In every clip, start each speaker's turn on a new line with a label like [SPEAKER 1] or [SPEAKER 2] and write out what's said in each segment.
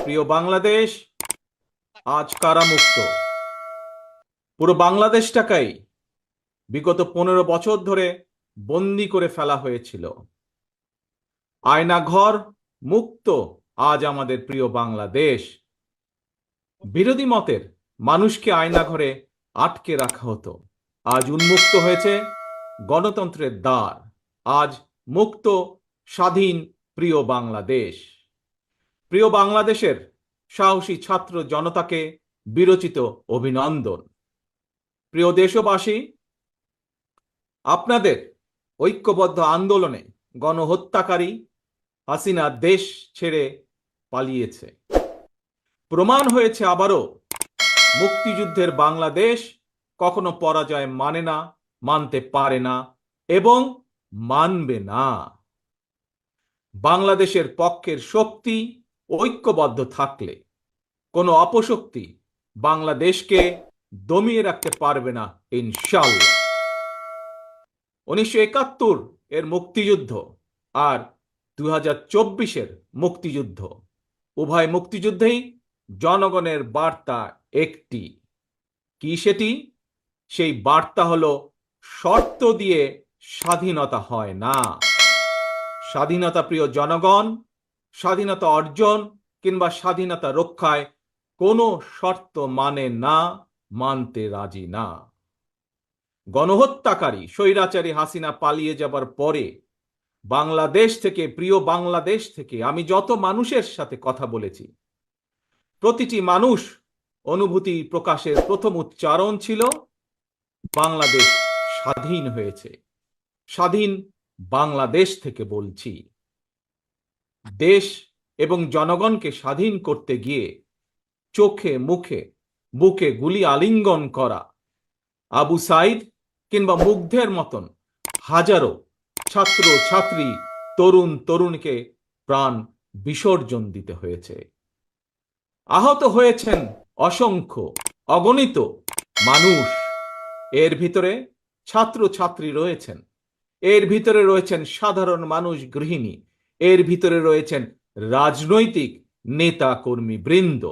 [SPEAKER 1] প্রিয় বাংলাদেশ আজ কারামুক্ত। পুরো বাংলাদেশটাকেই বিগত 15 বছর ধরে বন্দি করে ফেলা হয়েছিল। আয়নাঘর মুক্ত আজ আমাদের প্রিয় বাংলাদেশ। বিরোধী মতের মানুষকে আয়নাঘরে আটকে রাখা হতো, আজ উন্মুক্ত হয়েছে গণতন্ত্রের দ্বার। আজ মুক্ত স্বাধীন প্রিয় বাংলাদেশ। প্রিয় বাংলাদেশের সাহসী ছাত্র জনতাকে বিরচিত অভিনন্দন। প্রিয় দেশবাসী, আপনাদের ঐক্যবদ্ধ আন্দোলনে গণহত্যাকারী হাসিনা দেশ ছেড়ে পালিয়েছে। প্রমাণ হয়েছে আবারও মুক্তিযুদ্ধের বাংলাদেশ কখনো পরাজয় মানে না, মানতে পারে না এবং মানবে না। বাংলাদেশের পক্ষের শক্তি ঐক্যবদ্ধ থাকলে কোনো অপশক্তি বাংলাদেশকে দমিয়ে রাখতে পারবে না ইনশাআল্লাহ। 1971 এর মুক্তিযুদ্ধ আর 2024-এর মুক্তিযুদ্ধ, উভয় মুক্তিযুদ্ধেই জনগণের বার্তা একটি। কি সেটি? সেই বার্তা হলো শর্ত দিয়ে স্বাধীনতা হয় না। স্বাধীনতা প্রিয় জনগণ স্বাধীনতা অর্জন কিংবা স্বাধীনতা রক্ষায় কোনো শর্ত মানে না, মানতে রাজি না। গণহত্যাকারী স্বৈরাচারী হাসিনা পালিয়ে যাবার পরে বাংলাদেশ থেকে, প্রিয় বাংলাদেশ থেকে আমি যত মানুষের সাথে কথা বলেছি, প্রতিটি মানুষ অনুভূতি প্রকাশের প্রথম উচ্চারণ ছিল বাংলাদেশ স্বাধীন হয়েছে। স্বাধীন বাংলাদেশ থেকে বলছি। দেশ এবং জনগণকে স্বাধীন করতে গিয়ে চোখে মুখে বুকে গুলি আলিঙ্গন করা আবু সাইদ কিংবা মুগ্ধের মতন হাজারো ছাত্র ছাত্রী, তরুণ তরুণীকে প্রাণ বিসর্জন দিতে হয়েছে। আহত হয়েছেন অসংখ্য অগণিত মানুষ। এর ভিতরে ছাত্র ছাত্রী রয়েছেন, এর ভিতরে রয়েছেন সাধারণ মানুষ, গৃহিণী, এর ভিতরে রয়েছেন রাজনৈতিক নেতা কর্মী বৃন্দ।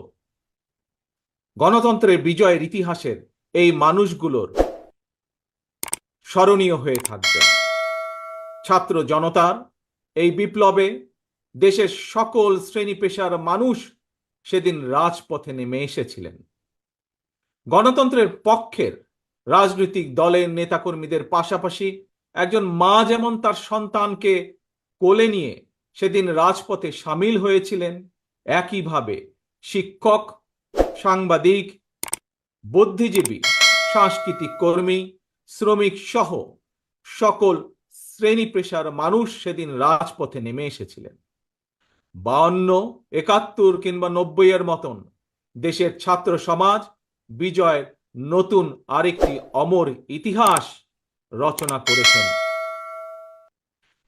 [SPEAKER 1] গণতন্ত্রের বিজয়ের ইতিহাসের এই মানুষগুলোর স্মরণীয় হয়ে থাকবে। ছাত্র জনতার এই বিপ্লবে দেশের সকল শ্রেণী পেশার মানুষ সেদিন রাজপথে নেমে এসেছিলেন। গণতন্ত্রের পক্ষের রাজনৈতিক দলের নেতাকর্মীদের পাশাপাশি একজন মা যেমন তার সন্তানকে কোলে নিয়ে সেদিন রাজপথে সামিল হয়েছিলেন, একইভাবে শিক্ষক, সাংবাদিক, বুদ্ধিজীবী, সাংস্কৃতিক কর্মী, শ্রমিক সহ সকল শ্রেণী পেশার মানুষ সেদিন রাজপথে নেমে এসেছিলেন। 52, 71 কিংবা 90-এর মতন দেশের ছাত্র সমাজ বিজয়ের নতুন আরেকটি অমর ইতিহাস রচনা করেছেন।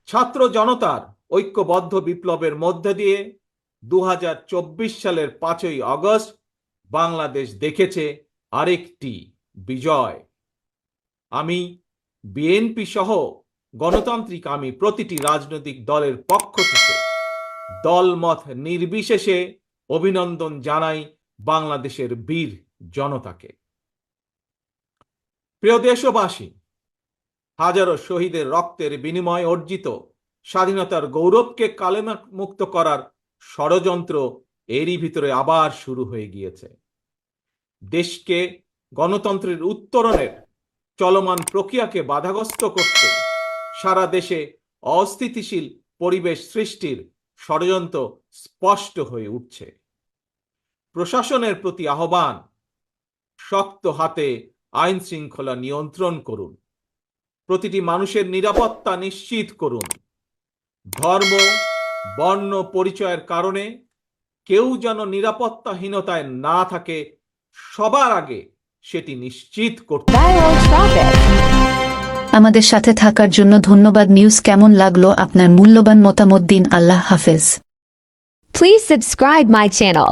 [SPEAKER 1] ছাত্র জনতার ঐক্যবদ্ধ বিপ্লবের মধ্যে দিয়ে 2024 সালের 5ই আগস্ট বাংলাদেশ দেখেছে আরেকটি বিজয়। আমি বিএনপি সহ গণতান্ত্রিক আমি প্রতিটি রাজনৈতিক দলের পক্ষ থেকে দলমত নির্বিশেষে অভিনন্দন জানাই বাংলাদেশের বীর জনতাকে। প্রিয় দেশবাসী, হাজারো শহীদের রক্তের বিনিময়ে অর্জিত স্বাধীনতার গৌরবকে কালেমুক্ত করার ষড়যন্ত্র এরই ভিতরে আবার শুরু হয়ে গিয়েছে। দেশকে গণতন্ত্রের উত্তরণের চলমান প্রক্রিয়াকে বাধাগ্রস্ত করতে সারা দেশে অস্থিতিশীল পরিবেশ সৃষ্টির ষড়যন্ত্র স্পষ্ট হয়ে উঠছে। প্রশাসনের প্রতি আহ্বান, শক্ত হাতে আইন শৃঙ্খলা নিয়ন্ত্রণ করুন, প্রতিটি মানুষের নিরাপত্তা নিশ্চিত করুন। ধর্ম, বর্ণ পরিচয়ের কারণে কেউ যেন নিরাপত্তাহীনতায় না থাকে, সবার আগে সেটি নিশ্চিত করতে।
[SPEAKER 2] আমাদের সাথে থাকার জন্য ধন্যবাদ। নিউজ কেমন লাগলো আপনার মূল্যবান মতামত দিন। আল্লাহ হাফেজ।
[SPEAKER 3] Please subscribe my channel.